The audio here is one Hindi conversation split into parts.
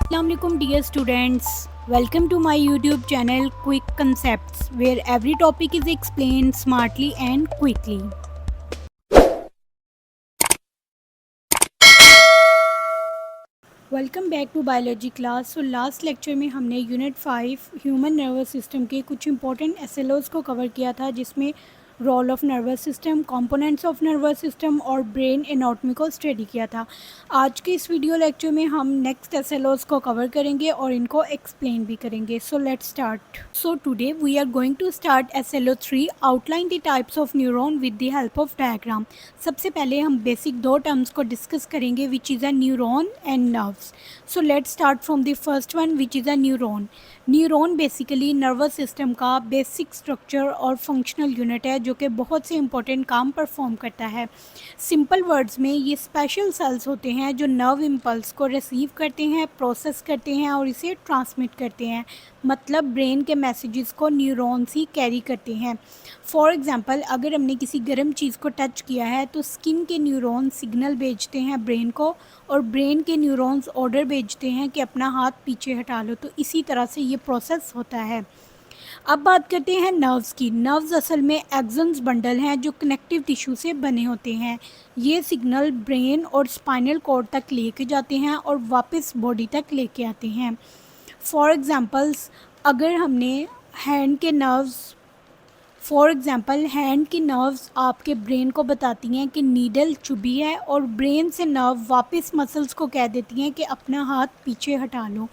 Assalamualaikum dear students, welcome to my YouTube channel Quick Concepts where every topic is explained smartly and quickly. Welcome back to biology class. So last lecture में हमने यूनिट 5 ह्यूमन नर्वस सिस्टम के कुछ इंपॉर्टेंट एसएलओज को कवर किया था, जिसमें role of nervous system, components of nervous system और ब्रेन एनाटॉमी को स्टडी किया था। आज के इस वीडियो लेक्चर में हम नेक्स्ट एसएलओज को कवर करेंगे और इनको एक्सप्लेन भी करेंगे। So let's start. So today we are going to start SLO 3, outline the types of neuron with the help of diagram. सबसे पहले हम बेसिक दो टर्म्स को डिस्कस करेंगे, which is a neuron and nerves. So let's start from the first one, which is a neuron. Neuron basically nervous system का बेसिक स्ट्रक्चर और फंक्शनल यूनिट है, जो कि बहुत से इंपॉर्टेंट काम परफॉर्म करता है। सिंपल वर्ड्स में ये स्पेशल सेल्स होते हैं जो नर्व इम्पल्स को रिसीव करते हैं, प्रोसेस करते हैं और इसे ट्रांसमिट करते हैं। मतलब ब्रेन के मैसेजेस को न्यूरॉन्स ही कैरी करते हैं। फॉर एग्जांपल, अगर हमने किसी गर्म चीज़ को टच किया है तो स्किन के न्यूरॉन्स सिग्नल भेजते हैं ब्रेन को, और ब्रेन के न्यूरॉन्स ऑर्डर भेजते हैं कि अपना हाथ पीछे हटा लो। तो इसी तरह से ये प्रोसेस होता है। अब बात करते हैं नर्व्स की। नर्व्स असल में एक्सन्स बंडल हैं जो कनेक्टिव टिश्यू से बने होते हैं। ये सिग्नल ब्रेन और स्पाइनल कॉर्ड तक लेके जाते हैं और वापस बॉडी तक लेके आते हैं। फॉर एग्ज़ाम्पल्स, अगर हमने हैंड के नर्व्स हैंड की नर्व्स आपके ब्रेन को बताती हैं कि नीडल चुभी है, और ब्रेन से नर्व वापस मसल्स को कह देती हैं कि अपना हाथ पीछे हटा लो।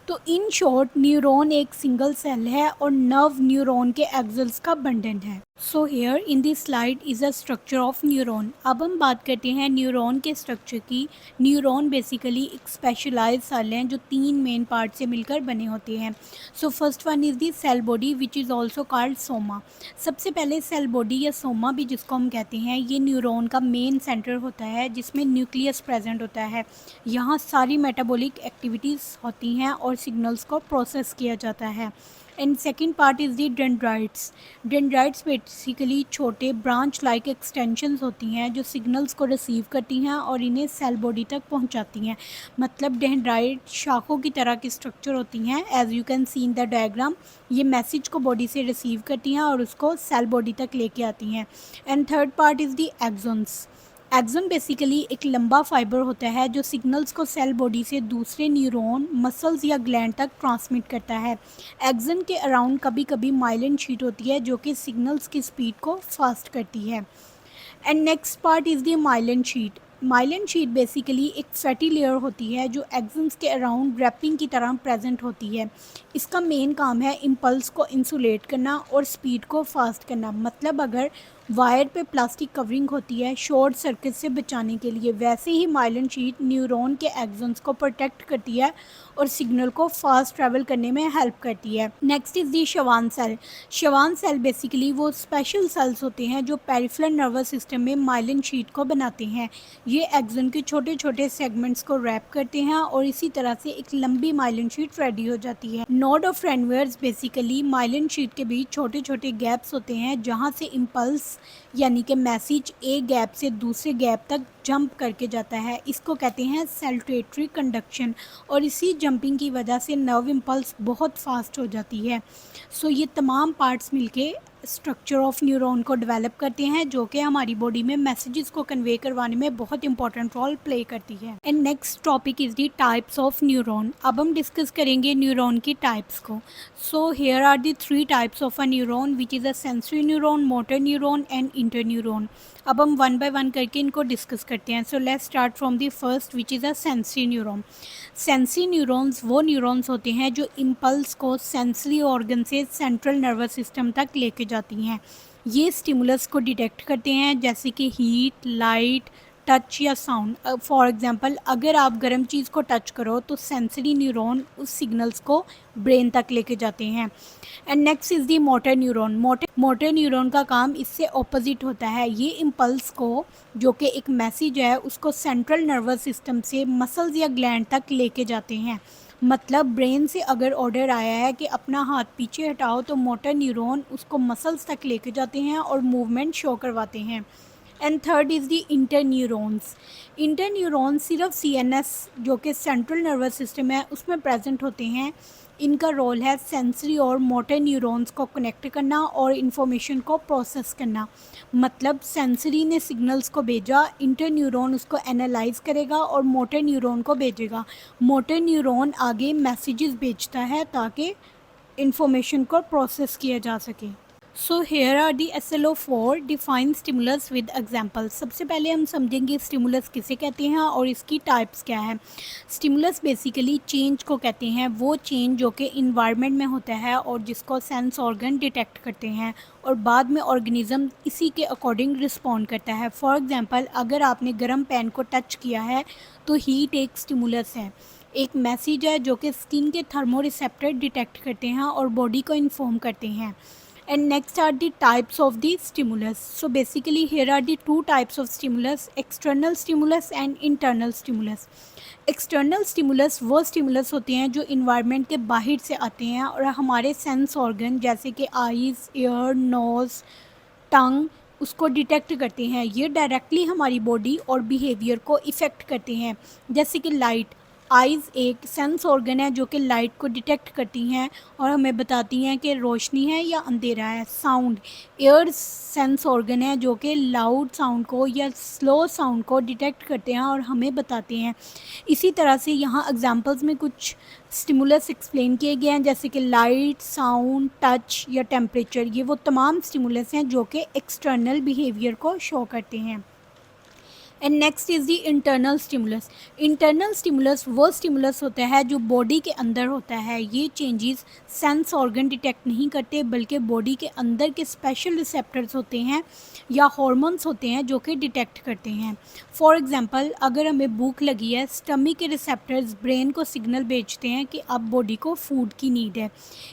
तो इन शॉर्ट, न्यूरॉन एक सिंगल सेल है और नर्व न्यूरॉन के एक्सल्स का बंडल है। So here in this slide is a structure of neuron. अब हम बात करते हैं न्यूरॉन के स्ट्रक्चर की। न्यूरॉन बेसिकली एक स्पेशलाइज्ड सेल हैं जो 3 मेन पार्ट से मिलकर बने होते हैं। So first one is the cell body, which is also called soma. सबसे पहले सेल बॉडी या सोमा भी जिसको हम कहते हैं, ये न्यूरॉन का मेन सेंटर होता है जिसमें न्यूक्लियस प्रेजेंट होता है। यहाँ सारी मेटाबॉलिक एक्टिविटीज़ होती हैं और सिग्नल्स को प्रोसेस किया जाता है। And second part is the dendrites. Dendrites basically छोटे ब्रांच लाइक एक्सटेंशंस होती हैं जो सिग्नल्स को रिसीव करती हैं और इन्हें सेल बॉडी तक पहुंचाती हैं। मतलब डेंड्राइट शाखों की तरह की स्ट्रक्चर होती हैं, as you can see in the diagram. ये मैसेज को बॉडी से रिसीव करती हैं और उसको सेल बॉडी तक लेके आती हैं। And third part is the axons. Axon basically एक लंबा फाइबर होता है जो सिग्नल्स को सेल बॉडी से दूसरे न्यूरॉन, मसल्स या ग्लैंड तक ट्रांसमिट करता है। एक्सॉन के अराउंड कभी कभी माइलिन शीट होती है जो कि सिग्नल्स की स्पीड को फास्ट करती है। And next part is the myelin sheath. Myelin sheath basically एक फैटी लेयर होती है जो एक्सन्स के अराउंड रैपिंग की तरह प्रेजेंट होती है। इसका मेन काम है इम्पल्स को इंसुलेट करना और स्पीड को फास्ट करना। मतलब अगर वायर पे प्लास्टिक कवरिंग होती है शॉर्ट सर्किट से बचाने के लिए, वैसे ही माइलिन शीट न्यूरॉन के एक्सन्स को प्रोटेक्ट करती है और सिग्नल को फास्ट ट्रैवल करने में हेल्प करती है। Next is the Schwann cell. Schwann cell basically वो स्पेशल सेल्स होते हैं जो पेरिफेरल नर्वस सिस्टम में माइलिन शीट को बनाते हैं। ये एक्सॉन के छोटे छोटे सेगमेंट्स को रैप करते हैं और इसी तरह से एक लंबी माइलिन शीट रेडी हो जाती है। Node of Ranvier basically myelin sheath के बीच छोटे छोटे गैप्स होते हैं जहाँ से इम्पल्स यानी कि मैसेज एक गैप से दूसरे गैप तक जंप करके जाता है। इसको कहते हैं सैल्यूटेटरी कंडक्शन, और इसी जंपिंग की वजह से नर्व इम्पल्स बहुत फास्ट हो जाती है। सो ये तमाम पार्ट्स मिलके स्ट्रक्चर ऑफ न्यूरॉन को डेवलप करते हैं जो कि हमारी बॉडी में मैसेजेस को कन्वे करवाने में बहुत इंपॉर्टेंट रोल प्ले करती है। And next topic is the types of neuron. अब हम डिस्कस करेंगे न्यूरॉन की टाइप्स को। So here are the 3 types of a neuron, which is a sensory neuron, motor neuron and interneuron. अब हम वन बाय वन करके इनको डिस्कस करते हैं। सो let's start from the first, which is a sensory neuron. Sensory neurons वो न्यूरॉन्स होते हैं जो इम्पल्स को सेंसरी ऑर्गन से सेंट्रल नर्वस सिस्टम तक लेके जाती हैं। ये स्टिमुलस को डिटेक्ट करते हैं, जैसे कि हीट, लाइट, टच या साउंड। फॉर एग्जांपल, अगर आप गर्म चीज़ को टच करो तो सेंसरी न्यूरॉन उस सिग्नल्स को ब्रेन तक लेके जाते हैं। And next is the motor neuron. Motor neuron का काम इससे ऑपोजिट होता है। ये इम्पल्स को, जो कि एक मैसेज है, उसको सेंट्रल नर्वस सिस्टम से मसल्स या ग्लैंड तक लेके जाते हैं। मतलब ब्रेन से अगर ऑर्डर आया है कि अपना हाथ पीछे हटाओ, तो मोटर न्यूरॉन उसको मसल्स तक लेके जाते हैं और मूवमेंट शो करवाते हैं। And third is the inter neurons. Inter neurons सिर्फ सीएनएस जो कि सेंट्रल नर्वस सिस्टम है उसमें प्रेजेंट होते हैं। इनका रोल है सेंसरी और मोटर न्यूरॉन्स को कनेक्ट करना और इन्फॉर्मेशन को प्रोसेस करना। मतलब सेंसरी ने सिग्नल्स को भेजा, इंटर न्यूरॉन उसको एनालाइज करेगा और मोटर न्यूरॉन को भेजेगा। मोटर न्यूरॉन आगे मैसेजेस भेजता है ताकि इन्फॉर्मेशन को प्रोसेस किया जा सके। So here are the SLO4 define stimulus with example. सबसे पहले हम समझेंगे स्टिमुलस किसे कहते हैं और इसकी टाइप्स क्या है। स्टिमुलस बेसिकली चेंज को कहते हैं, वो चेंज जो कि इन्वायरमेंट में होता है और जिसको सेंस ऑर्गन डिटेक्ट करते हैं और बाद में ऑर्गेनिज्म इसी के अकॉर्डिंग रिस्पॉन्ड करता है। फॉर एग्जांपल अगर आपने गर्म पैन को टच किया है तो हीट एक स्टिमुलस है, एक मैसेज है जो कि स्किन के थर्मो रिसेप्टर डिटेक्ट करते हैं और बॉडी को इन्फॉर्म करते हैं। And next are the types of the stimulus. So basically here are the two types of stimulus, external stimulus and internal stimulus. External stimulus वो स्टिमुलस होते हैं जो इन्वायरमेंट के बाहर से आते हैं और हमारे सेंस ऑर्गन जैसे कि आईज़, ईयर, नोज़, टंग उसको डिटेक्ट करते हैं। ये डायरेक्टली हमारी बॉडी और बिहेवियर को इफ़ेक्ट करते हैं। जैसे कि लाइट, आइज़ एक सेंस ऑर्गन है जो कि लाइट को डिटेक्ट करती हैं और हमें बताती हैं कि रोशनी है या अंधेरा है। साउंड, एयर सेंस ऑर्गन है जो कि लाउड साउंड को या स्लो साउंड को डिटेक्ट करते हैं और हमें बताते हैं। इसी तरह से यहाँ एग्जांपल्स में कुछ स्टिमुलस एक्सप्लेन किए गए हैं जैसे कि लाइट, साउंड, टच या टेम्परेचर। ये वो तमाम स्टिमुलस हैं जो कि एक्सटर्नल बिहेवियर को शो करते हैं। And next is the internal stimulus. Internal stimulus वो स्टिमुलस होता है जो बॉडी के अंदर होता है। ये चेंजेस सेंस ऑर्गन डिटेक्ट नहीं करते बल्कि बॉडी के अंदर के स्पेशल रिसेप्टर्स होते हैं या हार्मोन्स होते हैं जो कि डिटेक्ट करते हैं। फॉर एग्जांपल अगर हमें भूख लगी है, स्टमक के रिसेप्टर्स ब्रेन को सिग्नल भेजते हैं कि अब बॉडी को फूड की नीड है।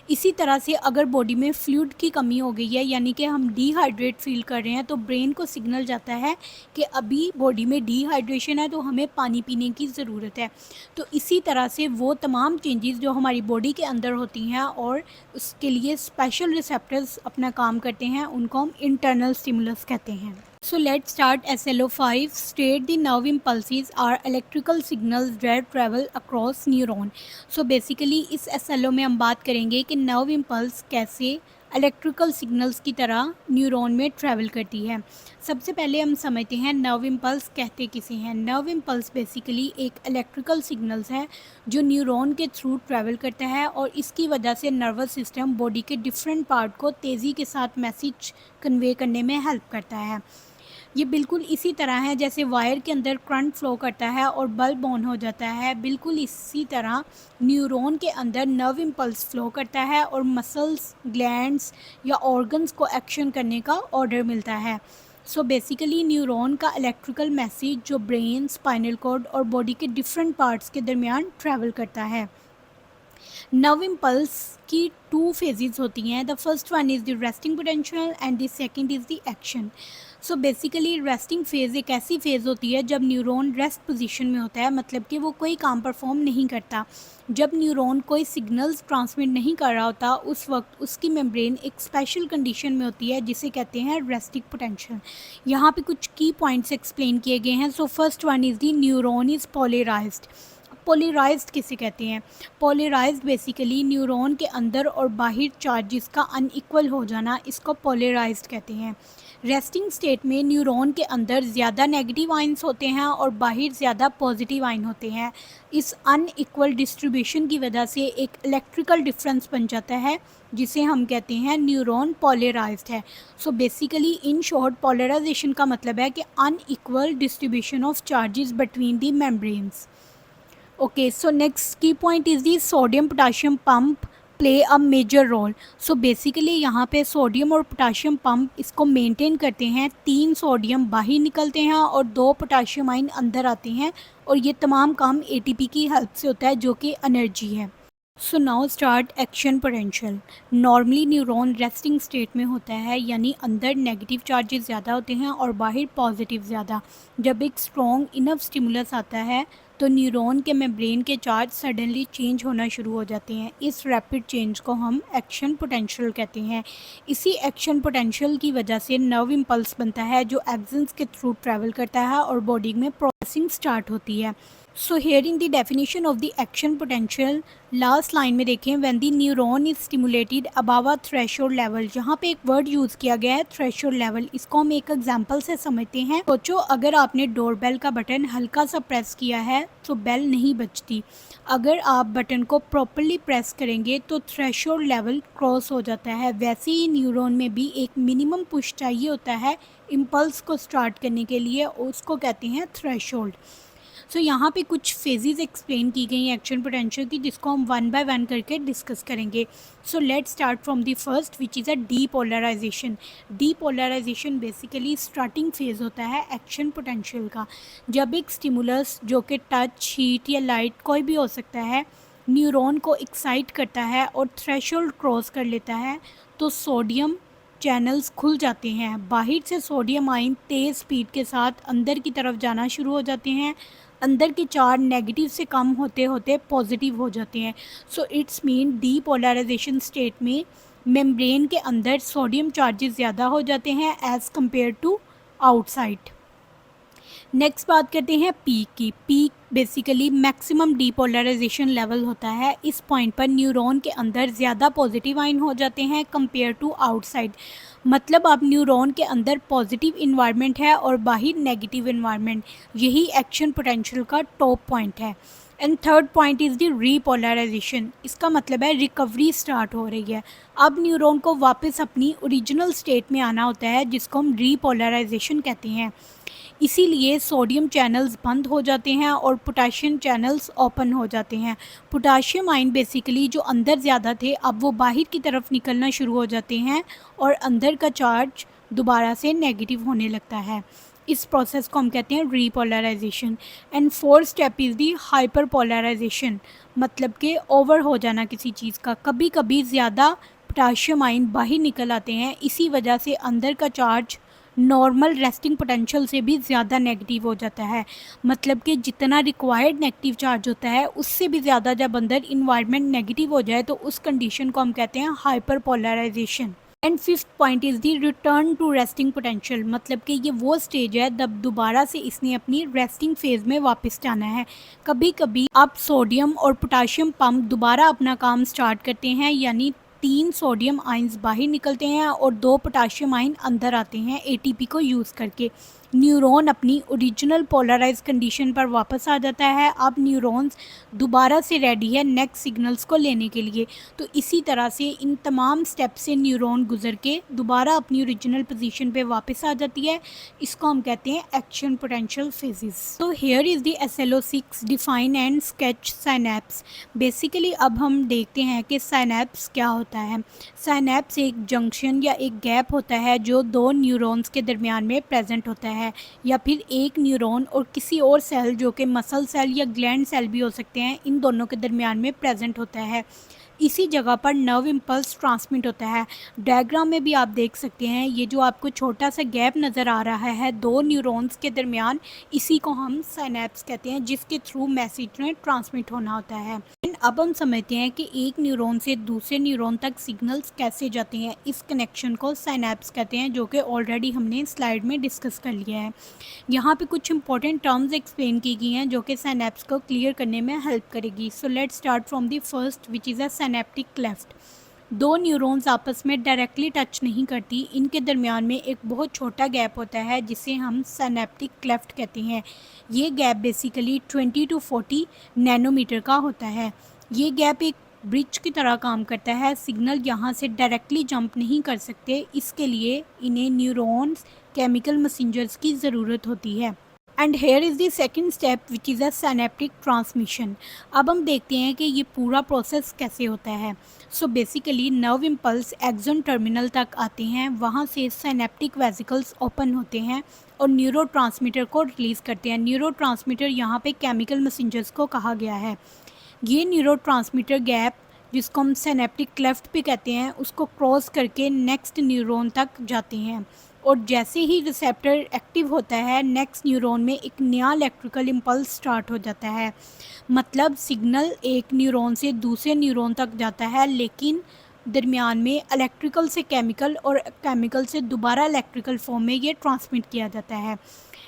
इसी तरह से अगर बॉडी में फ्लूइड की कमी हो गई है यानी कि हम डिहाइड्रेट फील कर रहे हैं तो ब्रेन को सिग्नल जाता है कि अभी बॉडी में डिहाइड्रेशन है तो हमें पानी पीने की ज़रूरत है। तो इसी तरह से वो तमाम चेंजेस जो हमारी बॉडी के अंदर होती हैं और उसके लिए स्पेशल रिसेप्टर्स अपना काम करते हैं उनको हम इंटरनल स्टिमुलस कहते हैं। So let's start SLO5. State the nerve impulses are electrical signals that travel across neuron. So basically इस SLO में हम बात करेंगे कि नर्व इम्पल्स कैसे इलेक्ट्रिकल सिग्नल्स की तरह न्यूरॉन में ट्रैवल करती है। सबसे पहले हम समझते हैं नर्व इम्पल्स कहते किसे हैं। नर्व इम्पल्स बेसिकली एक इलेक्ट्रिकल सिग्नल्स है जो न्यूरॉन के थ्रू ट्रैवल करता है और इसकी वजह से नर्वस सिस्टम बॉडी के डिफरेंट पार्ट को तेज़ी के साथ मैसेज कन्वे करने में हेल्प करता है। ये बिल्कुल इसी तरह है जैसे वायर के अंदर करंट फ्लो करता है और बल्ब ऑन हो जाता है, बिल्कुल इसी तरह न्यूरॉन के अंदर नर्व इम्पल्स फ्लो करता है और मसल्स, ग्लैंड्स या ऑर्गन्स को एक्शन करने का ऑर्डर मिलता है। सो बेसिकली न्यूरॉन का इलेक्ट्रिकल मैसेज जो ब्रेन, स्पाइनल कॉर्ड और बॉडी के डिफरेंट पार्ट्स के दरमियान ट्रैवल करता है। नर्व इम्पल्स की टू फेजेस होती हैं। The first one is the resting potential and the second is the action. So basically resting phase एक ऐसी फेज़ होती है जब न्यूरॉन रेस्ट पोजीशन में होता है, मतलब कि वो कोई काम परफॉर्म नहीं करता। जब न्यूरॉन कोई सिग्नल्स ट्रांसमिट नहीं कर रहा होता उस वक्त उसकी मेम्ब्रेन एक स्पेशल कंडीशन में होती है जिसे कहते हैं रेस्टिंग पोटेंशियल। यहाँ पे कुछ की पॉइंट्स एक्सप्लेन किए गए हैं। So first one is the neuron is polarised. Polarised किसे कहते हैं? पोलराइज्ड बेसिकली न्यूरॉन के अंदर और बाहर चार्जेस का अनइक्वल हो जाना, इसको पोलराइज्ड कहते हैं। रेस्टिंग स्टेट में न्यूरॉन के अंदर ज़्यादा नेगेटिव आयंस होते हैं और बाहर ज़्यादा पॉजिटिव आयन होते हैं। इस अनइक्वल डिस्ट्रीब्यूशन की वजह से एक इलेक्ट्रिकल डिफरेंस बन जाता है जिसे हम कहते हैं न्यूरॉन पोलराइज्ड है। So basically in short polarization का मतलब है कि unequal distribution of charges between the membranes. Okay, so next key point is the sodium potassium pump play a major role. So basically यहाँ पे सोडियम और पोटाशियम पंप इसको मेंटेन करते हैं। 3 सोडियम बाहर निकलते हैं और 2 पोटाशियम आयन अंदर आते हैं और ये तमाम काम ATP की हेल्प से होता है जो कि एनर्जी है। So now start action potential. Normally neuron resting state में होता है यानी अंदर नेगेटिव चार्जेस ज़्यादा होते हैं और बाहर पॉजिटिव ज़्यादा। जब एक स्ट्रॉन्ग इनफ स्टिमुलस आता है तो न्यूरॉन के मेम्ब्रेन के चार्ज सडनली चेंज होना शुरू हो जाते हैं। इस रैपिड चेंज को हम एक्शन पोटेंशियल कहते हैं। इसी एक्शन पोटेंशियल की वजह से नर्व इम्पल्स बनता है जो एक्सन्स के थ्रू ट्रैवल करता है और बॉडी में प्रोसेसिंग स्टार्ट होती है। So here in the definition of the action potential, last line में देखें, when the neuron is stimulated above a threshold level. यहाँ पे एक वर्ड यूज़ किया गया है थ्रेशोल्ड लेवल। इसको हम एक एग्जांपल से समझते हैं। सोचो अगर आपने डोरबेल का बटन हल्का सा प्रेस किया है तो बेल नहीं बजती। अगर आप बटन को प्रॉपरली प्रेस करेंगे तो थ्रेशोल्ड लेवल क्रॉस हो जाता है। वैसे ही न्यूरॉन में भी एक मिनिमम पुश चाहिए होता है इम्पल्स को स्टार्ट करने के लिए, उसको कहते हैं थ्रेशोल्ड। सो यहाँ पे कुछ फेजेस एक्सप्लेन की गई हैं एक्शन पोटेंशियल की, जिसको हम वन बाय वन करके डिस्कस करेंगे। So let's start from the first which is a depolarisation. Depolarisation basically starting phase होता है एक्शन पोटेंशियल का। जब एक स्टिमुलस जो कि टच, हीट या लाइट कोई भी हो सकता है, न्यूरॉन को एक्साइट करता है और थ्रेशोल्ड क्रॉस कर लेता है तो सोडियम चैनल्स खुल जाते हैं। बाहर से सोडियम आयन तेज़ स्पीड के साथ अंदर की तरफ जाना शुरू हो जाते हैं। अंदर के चार्ज नेगेटिव से कम होते होते पॉजिटिव हो जाते हैं। So it's mean depolarisation state में मेम्ब्रेन के अंदर सोडियम चार्जेस ज़्यादा हो जाते हैं as compare to outside. Next बात करते हैं पीक की। Peak basically maximum depolarisation level होता है। इस पॉइंट पर न्यूरॉन के अंदर ज़्यादा पॉजिटिव आयन हो जाते हैं कंपेयर टू आउटसाइड। मतलब अब न्यूरॉन के अंदर पॉजिटिव इन्वायरमेंट है और बाहर नेगेटिव इन्वायरमेंट। यही एक्शन पोटेंशियल का टॉप पॉइंट है। And third point is the repolarisation. इसका मतलब है रिकवरी स्टार्ट हो रही है। अब न्यूरॉन को वापस अपनी ओरिजिनल स्टेट में आना होता है, जिसको हम रीपोलराइजेशन कहते हैं। इसीलिए सोडियम चैनल्स बंद हो जाते हैं और पोटाशियम चैनल्स ओपन हो जाते हैं। पोटाशियम आयन बेसिकली जो अंदर ज़्यादा थे अब वो बाहर की तरफ निकलना शुरू हो जाते हैं और अंदर का चार्ज दोबारा से नेगेटिव होने लगता है। इस प्रोसेस को हम कहते हैं repolarisation. And fourth step is the hyperpolarisation, मतलब कि ओवर हो जाना किसी चीज़ का। कभी कभी ज़्यादा पोटाशियम आयन बाहर निकल आते हैं, इसी वजह से अंदर का चार्ज नॉर्मल रेस्टिंग पोटेंशियल से भी ज़्यादा नेगेटिव हो जाता है। मतलब कि जितना रिक्वायर्ड नेगेटिव चार्ज होता है उससे भी ज़्यादा जब अंदर इन्वायरमेंट नेगेटिव हो जाए तो उस कंडीशन को हम कहते हैं hyperpolarisation. And fifth point is the return to resting potential, मतलब कि ये वो स्टेज है जब दोबारा से इसने अपनी रेस्टिंग फेज में वापस जाना है। कभी कभी अब सोडियम और पोटाशियम पंप दोबारा अपना काम स्टार्ट करते हैं, यानी 3 सोडियम आयंस बाहर निकलते हैं और 2 पोटाशियम आयन अंदर आते हैं एटीपी को यूज़ करके। न्यूरॉन अपनी ओरिजिनल पोलराइज कंडीशन पर वापस आ जाता है। अब न्यूरॉन्स दोबारा से रेडी है नेक्स्ट सिग्नल्स को लेने के लिए। तो इसी तरह से इन तमाम स्टेप से न्यूरॉन गुजर के दोबारा अपनी ओरिजिनल पोजीशन पे वापस आ जाती है। इसको हम कहते हैं एक्शन पोटेंशियल फेजेस। तो here is the SLO6 define and sketch synapse. Basically अब हम देखते हैं कि साइनैप्स क्या होता है। साइनैप्स एक जंक्शन या एक गैप होता है जो 2 न्यूरॉन्स के दरमियान में प्रेजेंट होता है, या फिर एक न्यूरॉन और किसी और सेल जो कि मसल सेल या ग्लैंड सेल भी हो सकते हैं, इन दोनों के दरमियान में प्रेजेंट होता है। इसी जगह पर नर्व इम्पल्स ट्रांसमिट होता है। डायग्राम में भी आप देख सकते हैं, ये जो आपको छोटा सा गैप नज़र आ रहा है 2 न्यूरॉन्स के दरमियान, इसी को हम साइनैप्स कहते हैं, जिसके थ्रू मैसेज में ट्रांसमिट होना होता है। अब हम समझते हैं कि एक न्यूरॉन से दूसरे न्यूरॉन तक सिग्नल्स कैसे जाते हैं। इस कनेक्शन को साइनैप्स कहते हैं, जो कि ऑलरेडी हमने स्लाइड में डिस्कस कर लिया है। यहाँ पे कुछ इंपॉर्टेंट टर्म्स एक्सप्लेन की गई हैं जो कि साइनैप्स को क्लियर करने में हेल्प करेगी। सो let's start from the first which is a synaptic cleft. 2 neurons आपस में डायरेक्टली टच नहीं करती, इनके दरमियान में एक बहुत छोटा गैप होता है जिसे हम साइनेप्टिक क्लेफ्ट कहते हैं। ये गैप बेसिकली 20 to 40 नैनोमीटर का होता है। ये गैप एक ब्रिज की तरह काम करता है। सिग्नल यहाँ से डायरेक्टली जंप नहीं कर सकते, इसके लिए इन्हें न्यूरॉन्स केमिकल मैसेंजर्स की ज़रूरत होती है। And here is the second step which is a synaptic transmission. अब हम देखते हैं कि ये पूरा प्रोसेस कैसे होता है। So basically nerve impulse axon terminal तक आते हैं, वहाँ से साइनेप्टिक वेसिकल्स ओपन होते हैं और न्यूरो ट्रांसमीटर को रिलीज़ करते हैं। न्यूरो ट्रांसमीटर यहाँ पे केमिकल मैसेंजर्स को कहा गया है। ये न्यूरो ट्रांसमीटर गैप, जिसको हम साइनेप्टिक क्लेफ्ट भी कहते हैं, उसको क्रॉस करके नेक्स्ट न्यूरॉन तक जाते हैं। और जैसे ही रिसेप्टर एक्टिव होता है नेक्स्ट न्यूरॉन में एक नया इलेक्ट्रिकल इम्पल्स स्टार्ट हो जाता है। मतलब सिग्नल एक न्यूरॉन से दूसरे न्यूरॉन तक जाता है, लेकिन दरमियान में इलेक्ट्रिकल से केमिकल और केमिकल से दोबारा इलेक्ट्रिकल फॉर्म में ये ट्रांसमिट किया जाता है।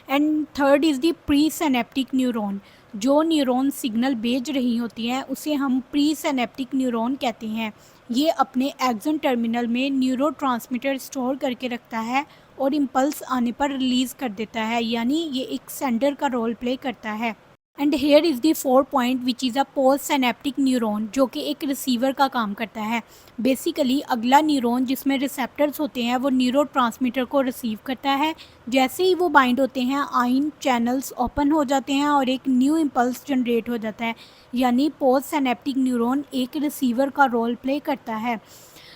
And third is the pre synaptic neuron. जो न्यूरॉन सिग्नल भेज रही होती हैं उसे हम प्री सिनेप्टिक न्यूरॉन कहते हैं। ये अपने एक्सन टर्मिनल में न्यूरोट्रांसमीटर स्टोर करके रखता है और इम्पल्स आने पर रिलीज़ कर देता है, यानी ये एक सेंडर का रोल प्ले करता है। And here is the 4 point which is a post synaptic neuron, जो कि एक रिसीवर का काम करता है। बेसिकली अगला न्यूरॉन जिसमें रिसेप्टर्स होते हैं वो न्यूरोट्रांसमीटर को रिसीव करता है। जैसे ही वो बाइंड होते हैं आयन चैनल्स ओपन हो जाते हैं और एक न्यू इम्पल्स जनरेट हो जाता है, यानी पोस्ट सिनेप्टिक न्यूरॉन एक रिसीवर का रोल प्ले करता है।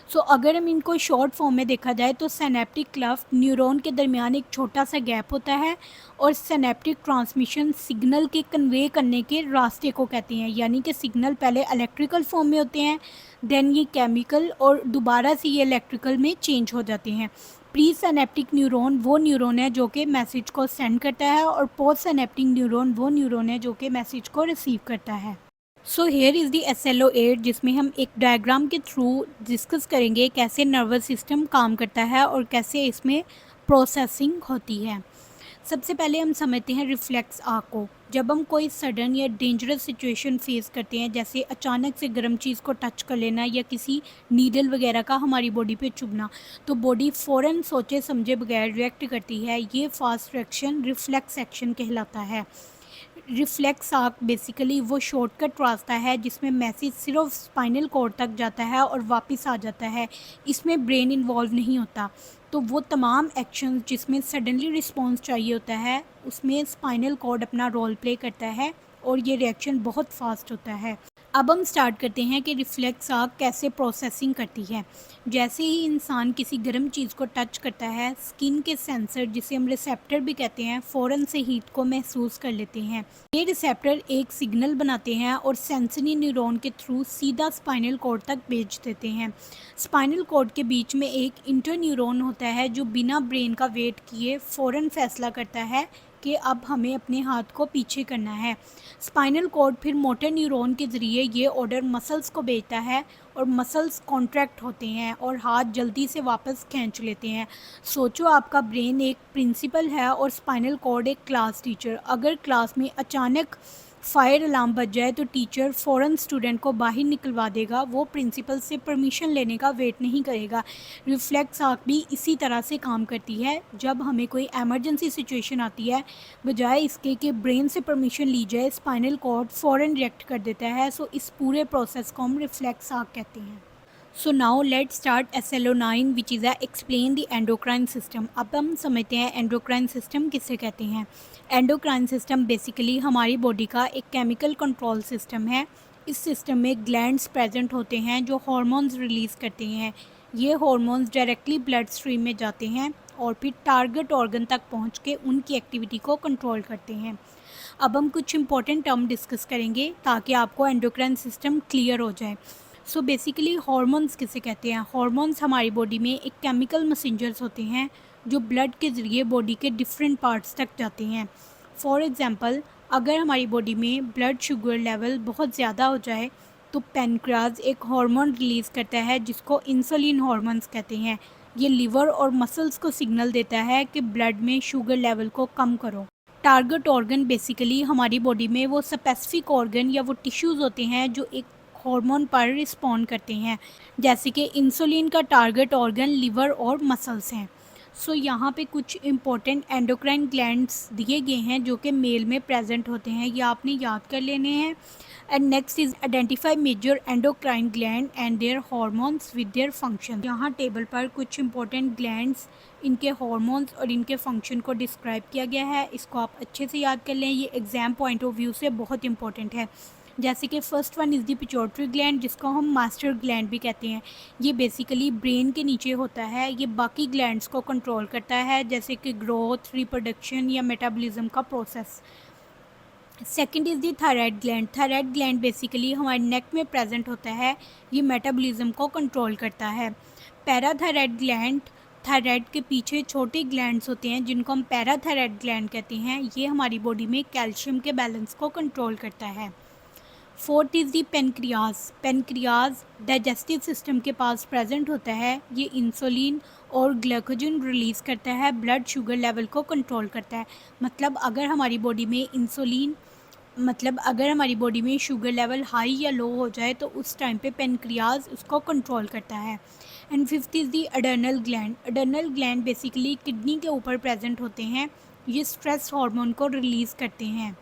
सो अगर हम इनको शॉर्ट फॉर्म में देखा जाए तो सिनेप्टिक क्लेफ्ट न्यूरॉन के दरमियान एक छोटा सा गैप होता है और सिनेप्टिक ट्रांसमिशन सिग्नल के कन्वे करने के रास्ते को कहते हैं, यानी कि सिग्नल पहले इलेक्ट्रिकल फॉर्म में होते हैं, देन ये केमिकल और दोबारा से ये इलेक्ट्रिकल में चेंज हो जाते हैं। प्री सिनेप्टिक न्यूरॉन वो न्यूरॉन है जो कि मैसेज को सेंड करता है और पोस्ट सिनेप्टिक न्यूरॉन वो न्यूरॉन है जो कि मैसेज को रिसीव करता है। So here is the SLO8, जिसमें हम एक डायग्राम के थ्रू डिस्कस करेंगे कैसे नर्वस सिस्टम काम करता है और कैसे इसमें प्रोसेसिंग होती है। सबसे पहले हम समझते हैं रिफ्लेक्स आर्क को। जब हम कोई सडन या डेंजरस सिचुएशन फेस करते हैं, जैसे अचानक से गर्म चीज़ को टच कर लेना या किसी नीडल वगैरह का हमारी बॉडी पे चुभना, तो बॉडी फ़ौरन सोचे समझे बगैर रिएक्ट करती है। ये फास्ट रिएक्शन रिफ्लेक्स एक्शन कहलाता है। रिफ्लेक्स आर्क बेसिकली वो शॉर्टकट रास्ता है जिसमें मैसेज सिर्फ स्पाइनल कॉर्ड तक जाता है और वापस आ जाता है। इसमें ब्रेन इन्वॉल्व नहीं होता। तो वो तमाम एक्शंस जिसमें सडनली रिस्पॉन्स चाहिए होता है उसमें स्पाइनल कॉर्ड अपना रोल प्ले करता है और ये रिएक्शन बहुत फास्ट होता है। अब हम स्टार्ट करते हैं कि रिफ्लेक्स आर्क कैसे प्रोसेसिंग करती है। जैसे ही इंसान किसी गर्म चीज़ को टच करता है, स्किन के सेंसर जिसे हम रिसेप्टर भी कहते हैं फ़ौरन से हीट को महसूस कर लेते हैं। ये रिसेप्टर एक सिग्नल बनाते हैं और सेंसरी न्यूरॉन के थ्रू सीधा स्पाइनल कॉर्ड तक भेज देते हैं। स्पाइनल कॉर्ड के बीच में एक इंटर न्यूरॉन होता है जो बिना ब्रेन का वेट किए फ़ौरन फैसला करता है कि अब हमें अपने हाथ को पीछे करना है। स्पाइनल कॉर्ड फिर मोटर न्यूरॉन के ज़रिए ये ऑर्डर मसल्स को भेजता है और मसल्स कॉन्ट्रैक्ट होते हैं और हाथ जल्दी से वापस खींच लेते हैं। सोचो आपका ब्रेन एक प्रिंसिपल है और स्पाइनल कॉर्ड एक क्लास टीचर। अगर क्लास में अचानक फायर अलार्म बज जाए तो टीचर फ़ौरन स्टूडेंट को बाहर निकलवा देगा, वो प्रिंसिपल से परमिशन लेने का वेट नहीं करेगा। रिफ्लेक्स आर्क भी इसी तरह से काम करती है। जब हमें कोई एमरजेंसी सिचुएशन आती है, बजाय इसके कि ब्रेन से परमिशन ली जाए, स्पाइनल कॉर्ड फ़ौरन रिएक्ट कर देता है। सो इस पूरे प्रोसेस को हम रिफ्लेक्स आर्क कहते हैं। So now let start SLO9 which is explain the endocrine system. अब हम समझते हैं एंडोक्राइन सिस्टम किसे कहते हैं। एंडोक्राइन सिस्टम बेसिकली हमारी बॉडी का एक केमिकल कंट्रोल सिस्टम है। इस सिस्टम में ग्लैंड्स प्रेजेंट होते हैं जो हार्मोन्स रिलीज़ करते हैं। ये हार्मोन्स डायरेक्टली ब्लड स्ट्रीम में जाते हैं और फिर टारगेट ऑर्गन तक पहुंच के उनकी एक्टिविटी को कंट्रोल करते हैं। अब हम कुछ इंपॉर्टेंट टर्म डिस्कस करेंगे ताकि आपको एंडोक्राइन सिस्टम क्लियर हो जाए। सो बेसिकली हार्मोन्स किसे कहते हैं। हार्मोन्स हमारी बॉडी में एक केमिकल मैसेंजर्स होते हैं जो ब्लड के ज़रिए बॉडी के डिफरेंट पार्ट्स तक जाते हैं। फॉर एग्ज़ाम्पल, अगर हमारी बॉडी में ब्लड शुगर लेवल बहुत ज़्यादा हो जाए तो पैनक्रियाज एक हार्मोन रिलीज़ करता है जिसको इंसुलिन हार्मोन्स कहते हैं। ये लिवर और मसल्स को सिग्नल देता है कि ब्लड में शुगर लेवल को कम करो। टारगेट ऑर्गन बेसिकली हमारी बॉडी में वो स्पेसिफिक ऑर्गन या वो टिश्यूज़ होते हैं जो एक हार्मोन पर रिस्पॉन्ड करते हैं, जैसे कि इंसुलिन का टारगेट ऑर्गन लिवर और मसल्स हैं। सो यहाँ पे कुछ इंपॉर्टेंट एंडोक्राइन ग्लैंड्स दिए गए हैं जो कि मेल में प्रेजेंट होते हैं, ये आपने याद कर लेने हैं। And next is identify major endocrine gland and their hormones with their function. यहाँ टेबल पर कुछ इंपॉर्टेंट ग्लैंड्स, इनके हार्मोन्स और इनके फंक्शन को डिस्क्राइब किया गया है। इसको आप अच्छे से याद कर लें, ये एग्ज़ाम पॉइंट ऑफ व्यू से बहुत इंपॉर्टेंट है। जैसे कि first one is the pituitary gland, जिसको हम मास्टर ग्लैंड भी कहते हैं। ये बेसिकली ब्रेन के नीचे होता है। ये बाकी ग्लैंड्स को कंट्रोल करता है, जैसे कि ग्रोथ, रिप्रोडक्शन या मेटाबॉलिज्म का process. Second is the thyroid gland. Thyroid gland basically हमारे नेक में प्रेजेंट होता है। ये मेटाबॉलिज्म को कंट्रोल करता है। पैराथायराइड ग्लैंड थायराइड के पीछे छोटे ग्लैंड्स होते हैं जिनको हम पैराथायराइड ग्लैंड कहते हैं। ये हमारी बॉडी में कैल्शियम के बैलेंस को कंट्रोल करता है। Fourth is the pancreas. Pancreas digestive system के पास प्रेजेंट होता है। ये इंसुलिन और ग्लाइकोजन रिलीज़ करता है, ब्लड शुगर लेवल को कंट्रोल करता है। मतलब अगर हमारी बॉडी में शुगर लेवल हाई या लो हो जाए तो उस टाइम पे पेनक्रियाज उसको कंट्रोल करता है। And fifth is the adrenal gland. Adrenal gland basically kidney के ऊपर प्रेजेंट होते हैं। ये स्ट्रेस हार्मोन को रिलीज़ करते हैं।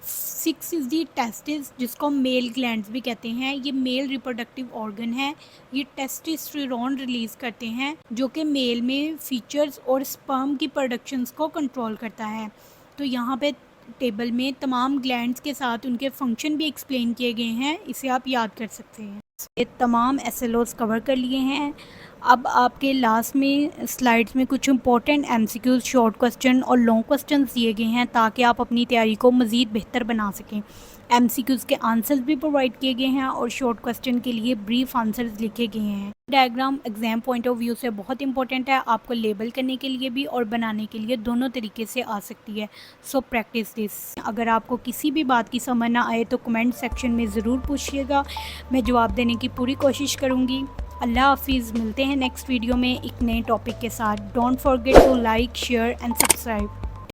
सिक्स इज़ दी टेस्टिस, जिसको मेल ग्लैंड्स भी कहते हैं। ये मेल रिप्रोडक्टिव ऑर्गन है। ये टेस्टोस्टेरोन रिलीज़ करते हैं जो कि मेल में फीचर्स और स्पर्म की प्रोडक्शंस को कंट्रोल करता है। तो यहाँ पे टेबल में तमाम ग्लैंड्स के साथ उनके फंक्शन भी एक्सप्लेन किए गए हैं, इसे आप याद कर सकते हैं। ये तमाम एसएलओस कवर कर लिए हैं। अब आपके लास्ट में स्लाइड्स में कुछ इंपॉर्टेंट एमसीक्यूज, शॉर्ट क्वेश्चन और लॉन्ग क्वेश्चंस दिए गए हैं ताकि आप अपनी तैयारी को मज़ीद बेहतर बना सकें। एमसीक्यूज़ के आंसर्स भी प्रोवाइड किए गए हैं और शॉर्ट क्वेश्चन के लिए ब्रीफ आंसर्स लिखे गए हैं। Diagram exam point of view से बहुत इंपॉर्टेंट है, आपको लेबल करने के लिए भी और बनाने के लिए दोनों तरीके से आ सकती है। So practice this. अगर आपको किसी भी बात की समझ ना आए तो कमेंट सेक्शन में ज़रूर पूछिएगा, मैं जवाब देने की पूरी कोशिश करूँगी। अल्लाह हाफिज़। मिलते हैं नेक्स्ट वीडियो में एक नए टॉपिक के साथ। Don't forget to like, share and subscribe.